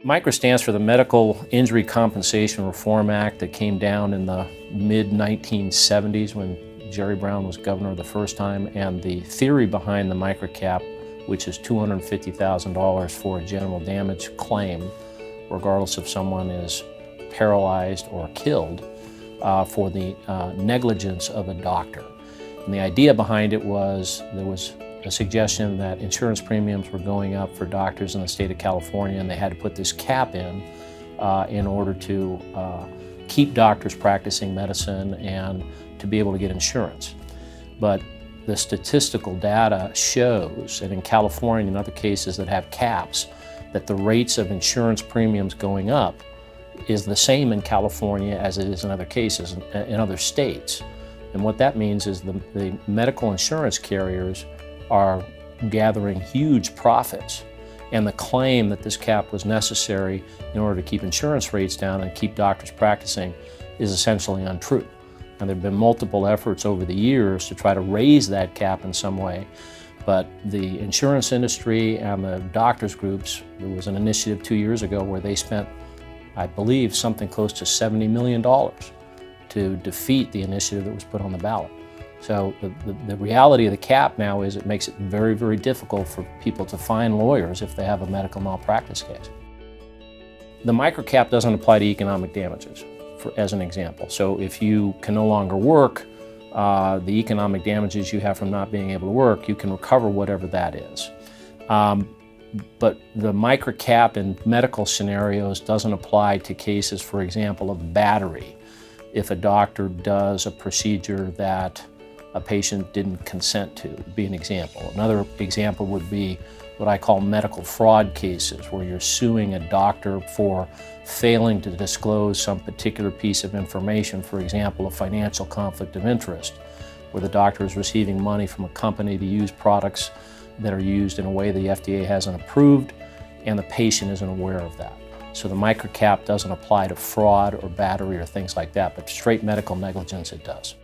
Micra stands for the Medical Injury Compensation Reform Act that came down in the mid-1970s when Jerry Brown was governor the first time, and the theory behind the Micra Cap, which is $250,000 for a general damage claim, regardless if someone is paralyzed or killed, for the negligence of a doctor. And the idea behind it was there was a suggestion that insurance premiums were going up for doctors in the state of California, and they had to put this cap in order to keep doctors practicing medicine and to be able to get insurance. But the statistical data shows that in California and other cases that have caps, that the rates of insurance premiums going up is the same in California as it is in other cases in other states. And what that means is the medical insurance carriers are gathering huge profits, and the claim that this cap was necessary in order to keep insurance rates down and keep doctors practicing is essentially untrue. And there have been multiple efforts over the years to try to raise that cap in some way, but the insurance industry and the doctors groups, there was an initiative 2 years ago where they spent, I believe, something close to $70 million to defeat the initiative that was put on the ballot. So the reality of the cap now is it makes it very, very difficult for people to find lawyers if they have a medical malpractice case. The Micra Cap doesn't apply to economic damages, as an example. So if you can no longer work, the economic damages you have from not being able to work, you can recover whatever that is. But the Micra Cap in medical scenarios doesn't apply to cases, for example, of battery. If a doctor does a procedure that a patient didn't consent to, would be an example. Another example would be what I call medical fraud cases, where you're suing a doctor for failing to disclose some particular piece of information, for example, a financial conflict of interest, where the doctor is receiving money from a company to use products that are used in a way the FDA hasn't approved, and the patient isn't aware of that. So the Micra Cap doesn't apply to fraud or battery or things like that, but straight medical negligence it does.